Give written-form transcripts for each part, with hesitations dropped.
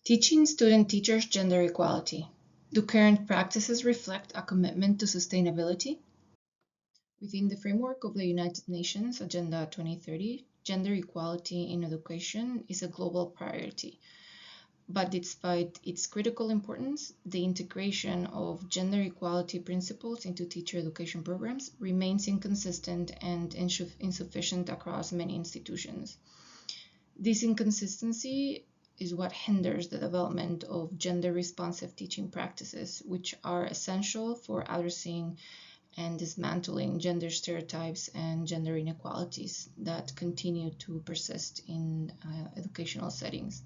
Teaching student-teachers gender equality. Do current practices reflect a commitment to sustainability? Within the framework of the United Nations Agenda 2030, gender equality in education is a global priority. But despite its critical importance, the integration of gender equality principles into teacher education programs remains inconsistent and insufficient across many institutions. This inconsistency is what hinders the development of gender-responsive teaching practices, which are essential for addressing and dismantling gender stereotypes and gender inequalities that continue to persist in educational settings.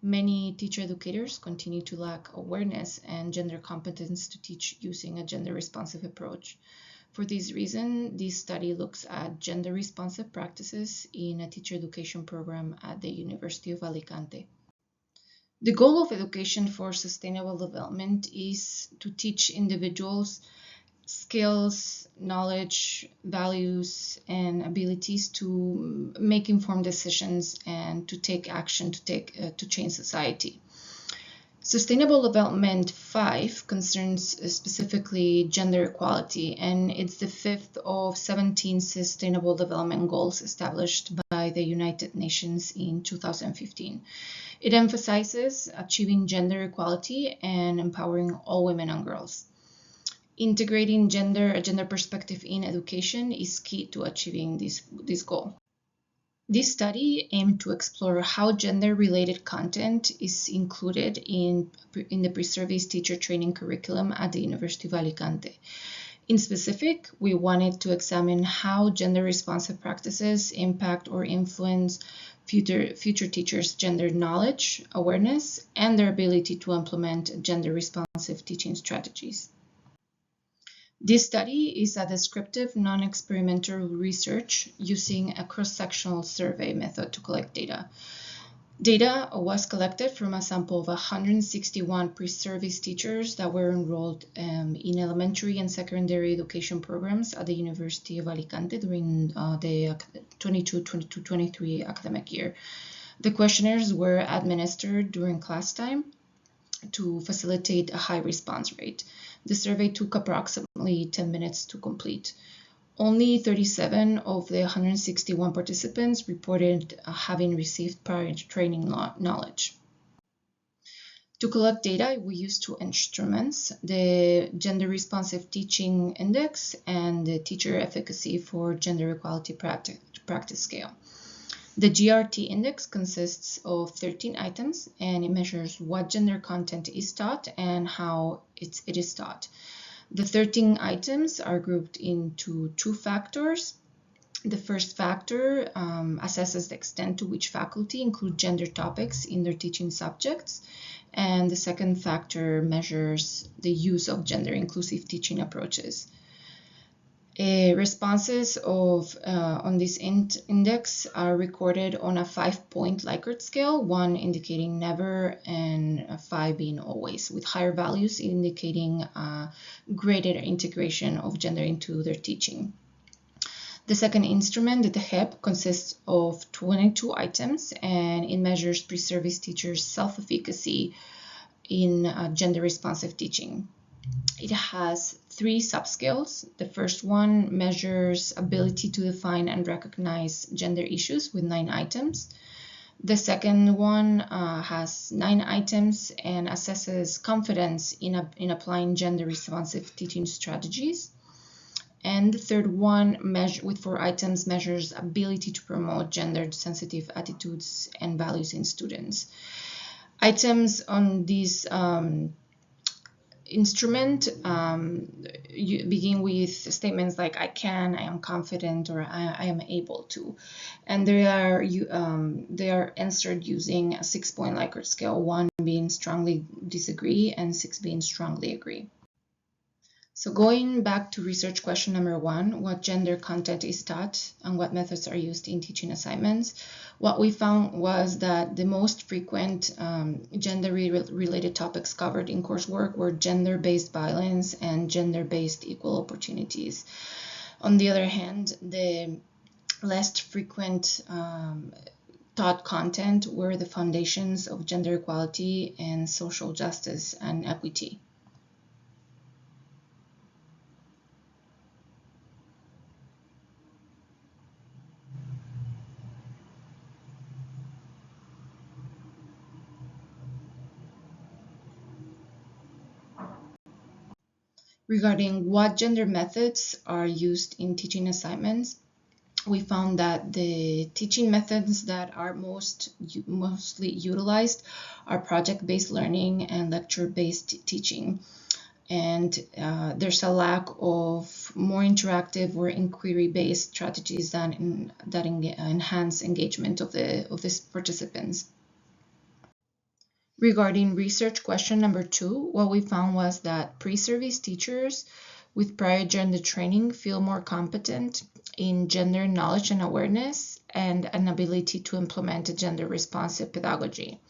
Many teacher educators continue to lack awareness and gender competence to teach using a gender-responsive approach. For this reason, this study looks at gender-responsive practices in a teacher education program at the University of Alicante. The goal of education for sustainable development is to teach individuals skills, knowledge, values, and abilities to make informed decisions and to take action to change society. Sustainable Development 5 concerns specifically gender equality, and it's the fifth of 17 Sustainable Development Goals established by the United Nations in 2015. It emphasizes achieving gender equality and empowering all women and girls. Integrating a gender perspective in education is key to achieving this goal. This study aimed to explore how gender-related content is included in the pre-service teacher training curriculum at the University of Alicante. In specific, we wanted to examine how gender-responsive practices impact or influence future teachers' gender knowledge, awareness, and their ability to implement gender-responsive teaching strategies. This study is a descriptive, non-experimental research using a cross-sectional survey method to collect data. Data was collected from a sample of 161 pre-service teachers that were enrolled in elementary and secondary education programs at the University of Alicante during the 22-23 academic year. The questionnaires were administered during class time to facilitate a high response rate. The survey took approximately 10 minutes to complete. Only 37 of the 161 participants reported having received prior training knowledge. To collect data, we used two instruments, the Gender Responsive Teaching Index and the Teacher Efficacy for Gender Equality Practice Scale. The GRT index consists of 13 items, and it measures what gender content is taught and how it is taught. The 13 items are grouped into two factors. The first factor assesses the extent to which faculty include gender topics in their teaching subjects, and the second factor measures the use of gender-inclusive teaching approaches. Responses on this index are recorded on a 5-point Likert scale, 1 indicating never and 5 being always, with higher values indicating greater integration of gender into their teaching. The second instrument, the HEP, consists of 22 items, and it measures pre-service teachers' self-efficacy in gender-responsive teaching. It has 3 subscales. The first one measures ability to define and recognize gender issues with 9 items. The second one has 9 items and assesses confidence in applying gender-responsive teaching strategies. And the third one, with 4 items, measures ability to promote gender-sensitive attitudes and values in students. Items on this instrument you begin with statements like I can, I am confident, or I am able to, and they are answered using a 6-point Likert scale, 1 being strongly disagree and 6 being strongly agree. So going back to research question number 1, what gender content is taught and what methods are used in teaching assignments? What we found was that the most frequent gender-related topics covered in coursework were gender-based violence and gender-based equal opportunities. On the other hand, the less frequent taught content were the foundations of gender equality and social justice and equity. Regarding what gender methods are used in teaching assignments, we found that the teaching methods that are mostly utilized are project-based learning and lecture-based teaching. And there's a lack of more interactive or inquiry-based strategies that enhance engagement of the participants. Regarding research question number 2, what we found was that pre-service teachers with prior gender training feel more competent in gender knowledge and awareness and an ability to implement a gender-responsive pedagogy.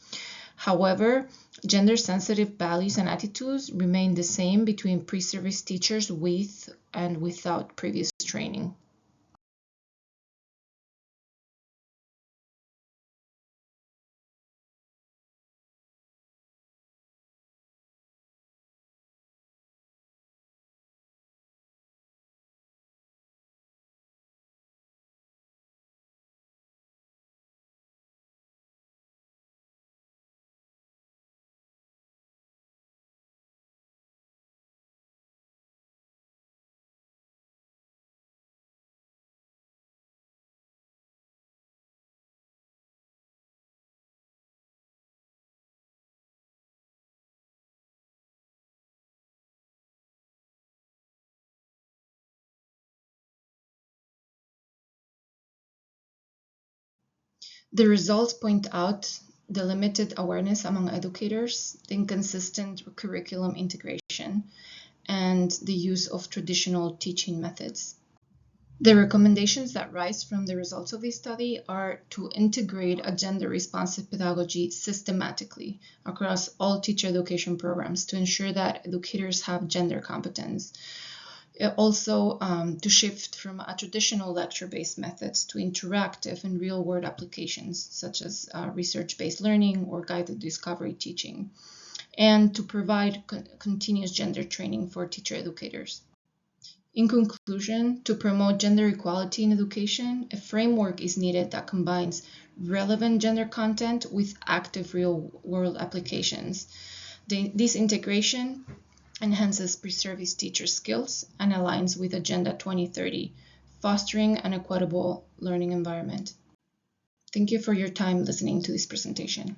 However, gender-sensitive values and attitudes remain the same between pre-service teachers with and without previous training. The results point out the limited awareness among educators, the inconsistent curriculum integration, and the use of traditional teaching methods. The recommendations that rise from the results of this study are to integrate a gender-responsive pedagogy systematically across all teacher education programs to ensure that educators have gender competence. Also, to shift from a traditional lecture-based methods to interactive and real-world applications, such as research-based learning or guided discovery teaching, and to provide continuous gender training for teacher educators. In conclusion, to promote gender equality in education, a framework is needed that combines relevant gender content with active real-world applications. This integration enhances pre-service teacher skills and aligns with Agenda 2030, fostering an equitable learning environment. Thank you for your time listening to this presentation.